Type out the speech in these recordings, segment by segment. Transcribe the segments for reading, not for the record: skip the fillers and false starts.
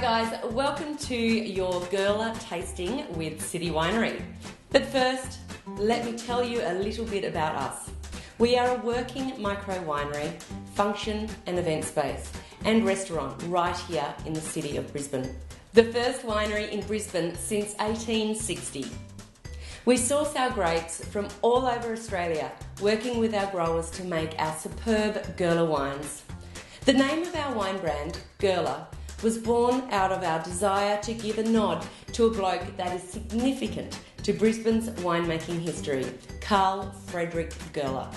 guys, welcome to your Gerler tasting with City Winery. But first, let me tell you a little bit about us. We are a working micro winery, function and event space, and restaurant right here in the city of Brisbane. The first winery in Brisbane since 1860. We source our grapes from all over Australia, working with our growers to make our superb Gerler wines. The name of our wine brand, Gerler, was born out of our desire to give a nod to a bloke that is significant to Brisbane's winemaking history, Carl Friedrich Gerler.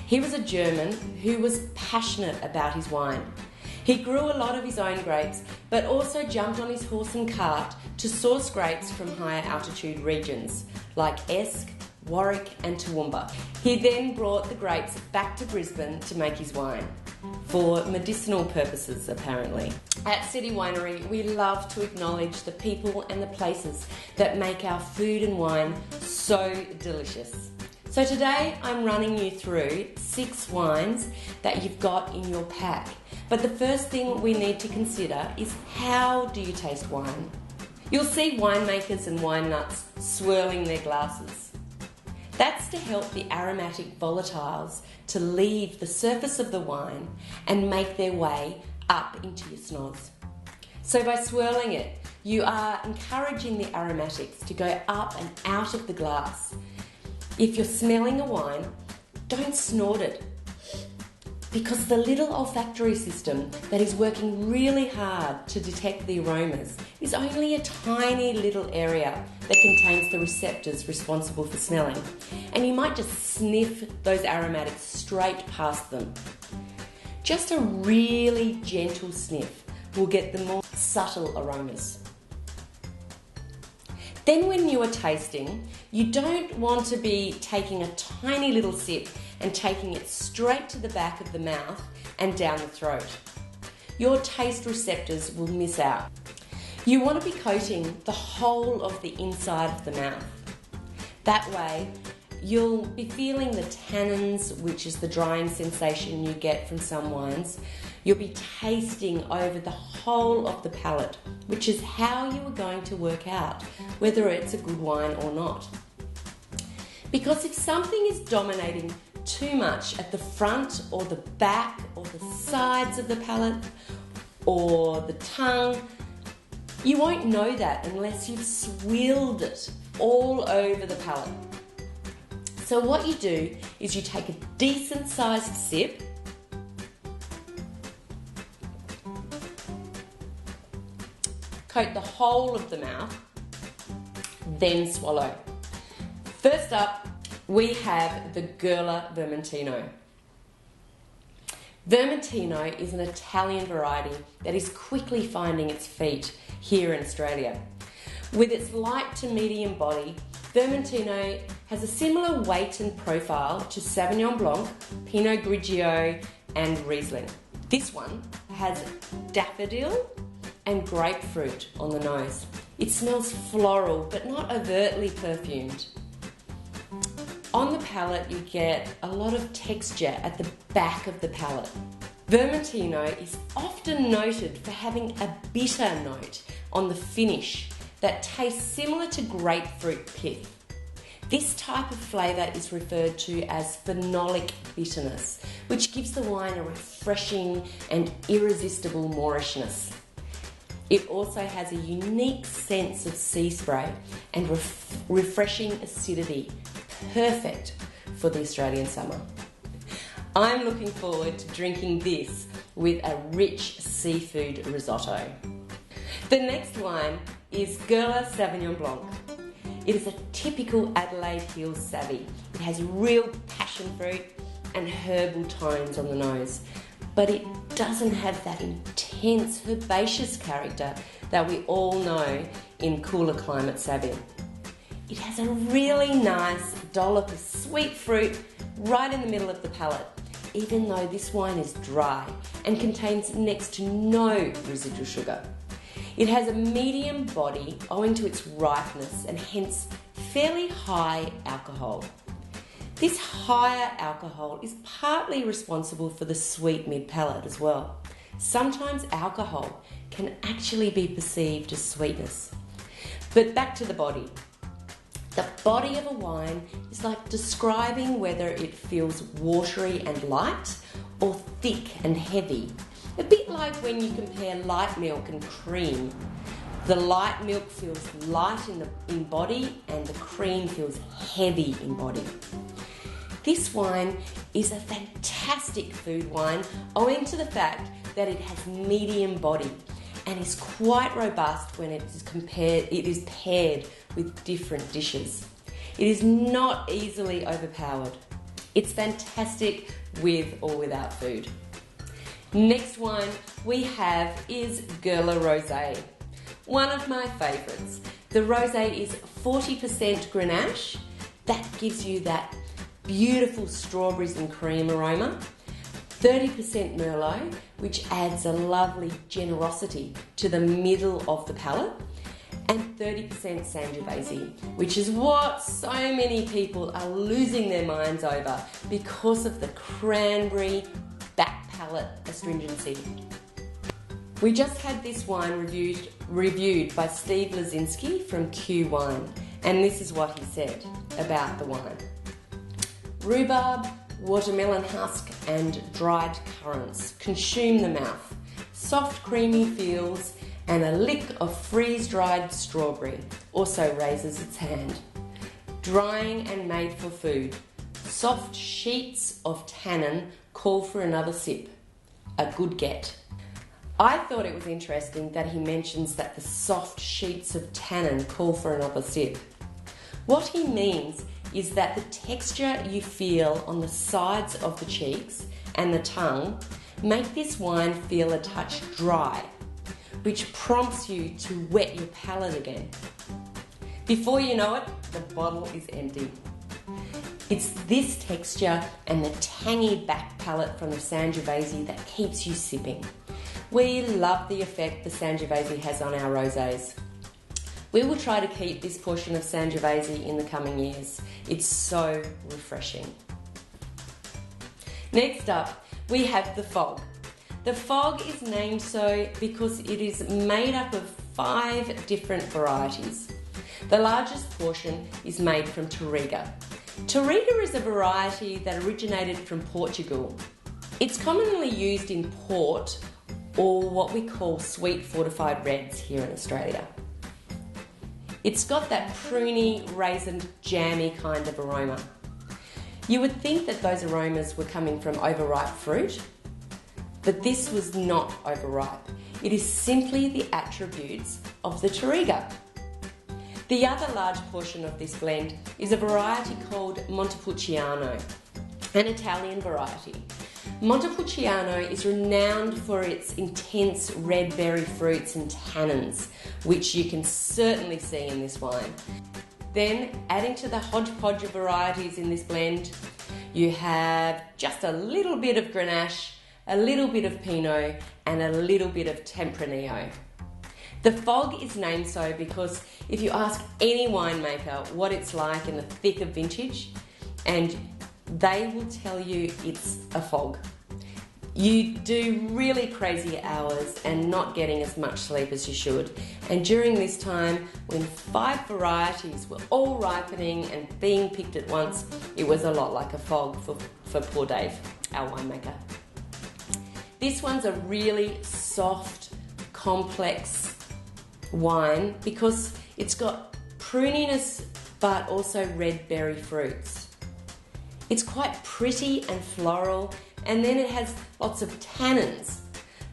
He was a German who was passionate about his wine. He grew a lot of his own grapes, but also jumped on his horse and cart to source grapes from higher altitude regions like Esk, Warwick and Toowoomba. He then brought the grapes back to Brisbane to make his wine, for medicinal purposes apparently. At City Winery, we love to acknowledge the people and the places that make our food and wine so delicious. So today I'm running you through 6 wines that you've got in your pack. But the first thing we need to consider is, how do you taste wine? You'll see winemakers and wine nuts swirling their glasses. That's to help the aromatic volatiles to leave the surface of the wine and make their way up into your snoz. So by swirling it, you are encouraging the aromatics to go up and out of the glass. If you're smelling a wine, don't snort it, because the little olfactory system that is working really hard to detect the aromas is only a tiny little area that contains the receptors responsible for smelling, and you might just sniff those aromatics straight past them. Just a really gentle sniff will get the more subtle aromas. Then when you are tasting, you don't want to be taking a tiny little sip and taking it straight to the back of the mouth and down the throat. Your taste receptors will miss out. You want to be coating the whole of the inside of the mouth. That way, you'll be feeling the tannins, which is the drying sensation you get from some wines. You'll be tasting over the whole of the palate, which is how you are going to work out whether it's a good wine or not. Because if something is dominating too much at the front or the back or the sides of the palate or the tongue, you won't know that unless you've swirled it all over the palate. So what you do is you take a decent sized sip, coat the whole of the mouth, then swallow. First up, we have the Gerler Vermentino. Vermentino is an Italian variety that is quickly finding its feet here in Australia. With its light to medium body, Vermentino has a similar weight and profile to Sauvignon Blanc, Pinot Grigio and Riesling. This one has daffodil and grapefruit on the nose. It smells floral but not overtly perfumed. On the palate, you get a lot of texture at the back of the palate. Vermentino is often noted for having a bitter note on the finish that tastes similar to grapefruit pith. This type of flavour is referred to as phenolic bitterness, which gives the wine a refreshing and irresistible Moorishness. It also has a unique sense of sea spray and refreshing acidity, perfect for the Australian summer. I'm looking forward to drinking this with a rich seafood risotto. The next wine is Gerler Sauvignon Blanc. It is a typical Adelaide Hills Savvy. It has real passion fruit and herbal tones on the nose, but it doesn't have that intense herbaceous character that we all know in cooler climate Savvy. It has a really nice dollop of sweet fruit right in the middle of the palate, even though this wine is dry and contains next to no residual sugar. It has a medium body owing to its ripeness and hence fairly high alcohol. This higher alcohol is partly responsible for the sweet mid-palate as well. Sometimes alcohol can actually be perceived as sweetness. But back to the body. The body of a wine is like describing whether it feels watery and light or thick and heavy. A bit like when you compare light milk and cream. The light milk feels light in body and the cream feels heavy in body. This wine is a fantastic food wine owing to the fact that it has medium body and is quite robust when it is paired with different dishes. It is not easily overpowered. It's fantastic with or without food. Next wine we have is Gerler Rosé. One of my favourites. The rosé is 40% Grenache. That gives you that beautiful strawberries and cream aroma. 30% Merlot, which adds a lovely generosity to the middle of the palate. And 30% Sangiovese, which is what so many people are losing their minds over because of the cranberry back palate astringency. We just had this wine reviewed by Steve Lazinski from Q Wine, and this is what he said about the wine. Rhubarb, watermelon husk and dried currants consume the mouth. Soft creamy feels and a lick of freeze-dried strawberry also raises its hand. Drying and made for food. Soft sheets of tannin call for another sip. A good get. I thought it was interesting that he mentions that the soft sheets of tannin call for another sip. What he means is that the texture you feel on the sides of the cheeks and the tongue make this wine feel a touch dry, which prompts you to wet your palate again. Before you know it, the bottle is empty. It's this texture and the tangy back palate from the Sangiovese that keeps you sipping. We love the effect the Sangiovese has on our rosés. We will try to keep this portion of Sangiovese in the coming years. It's so refreshing. Next up, we have the Fog. The Fog is named so because it is made up of 5 different varieties. The largest portion is made from Touriga. Touriga is a variety that originated from Portugal. It's commonly used in port or what we call sweet fortified reds here in Australia. It's got that pruny, raisined, jammy kind of aroma. You would think that those aromas were coming from overripe fruit, but this was not overripe. It is simply the attributes of the Touriga. The other large portion of this blend is a variety called Montepulciano, an Italian variety. Montepulciano is renowned for its intense red berry fruits and tannins, which you can certainly see in this wine. Then, adding to the hodgepodge of varieties in this blend, you have just a little bit of Grenache, a little bit of Pinot, and a little bit of Tempranillo. The Fog is named so because if you ask any winemaker what it's like in the thick of vintage, and they will tell you it's a fog. You do really crazy hours and not getting as much sleep as you should. And during this time, when 5 varieties were all ripening and being picked at once, it was a lot like a fog for poor Dave, our winemaker. This one's a really soft, complex wine because it's got pruniness but also red berry fruits. It's quite pretty and floral, and then it has lots of tannins,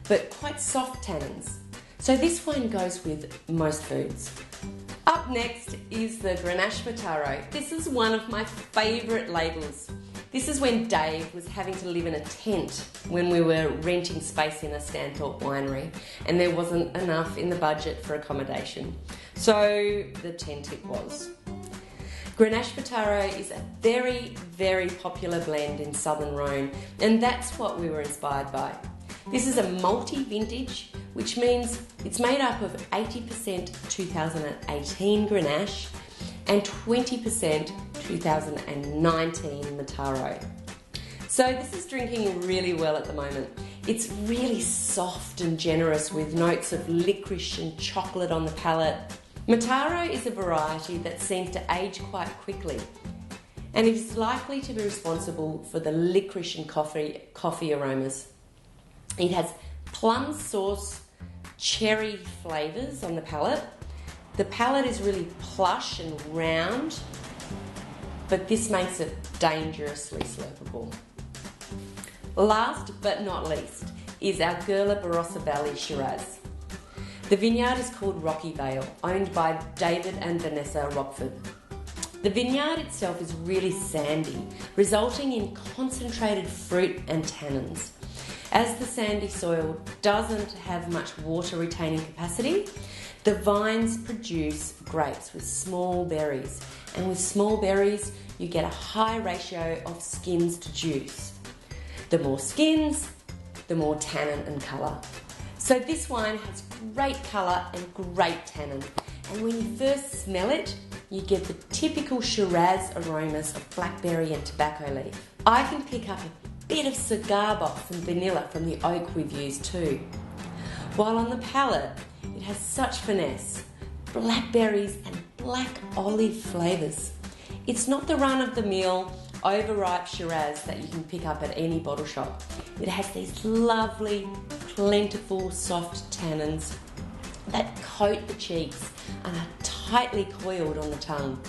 but quite soft tannins. So this wine goes with most foods. Up next is the Grenache Mataro. This is one of my favourite labels. This is when Dave was having to live in a tent when we were renting space in a Stanthorpe winery, and there wasn't enough in the budget for accommodation. So the tent it was. Grenache Mataro is a very, very popular blend in Southern Rhone, and that's what we were inspired by. This is a multi-vintage, which means it's made up of 80% 2018 Grenache and 20% 2019 Mataro. So this is drinking really well at the moment. It's really soft and generous with notes of licorice and chocolate on the palate. Mataro is a variety that seems to age quite quickly, and it is likely to be responsible for the licorice and coffee aromas. It has plum sauce, cherry flavours on the palate. The palate is really plush and round, but this makes it dangerously slurpable. Last but not least is our Gerler Barossa Valley Shiraz. The vineyard is called Rocky Vale, owned by David and Vanessa Rockford. The vineyard itself is really sandy, resulting in concentrated fruit and tannins. As the sandy soil doesn't have much water retaining capacity, the vines produce grapes with small berries, and with small berries you get a high ratio of skins to juice. The more skins, the more tannin and colour. So this wine has great colour and great tannin, and when you first smell it, you get the typical Shiraz aromas of blackberry and tobacco leaf. I can pick up a bit of cigar box and vanilla from the oak we've used too. While on the palate, it has such finesse, blackberries and black olive flavours. It's not the run-of-the-mill, overripe Shiraz that you can pick up at any bottle shop. It has these lovely, plentiful, soft tannins that coat the cheeks and are tightly coiled on the tongue.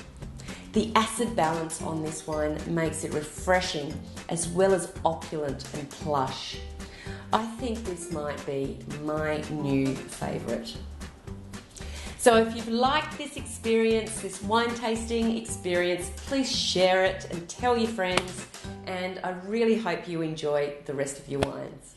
The acid balance on this wine makes it refreshing as well as opulent and plush. I think this might be my new favourite. So if you've liked this experience, this wine tasting experience, please share it and tell your friends, and I really hope you enjoy the rest of your wines.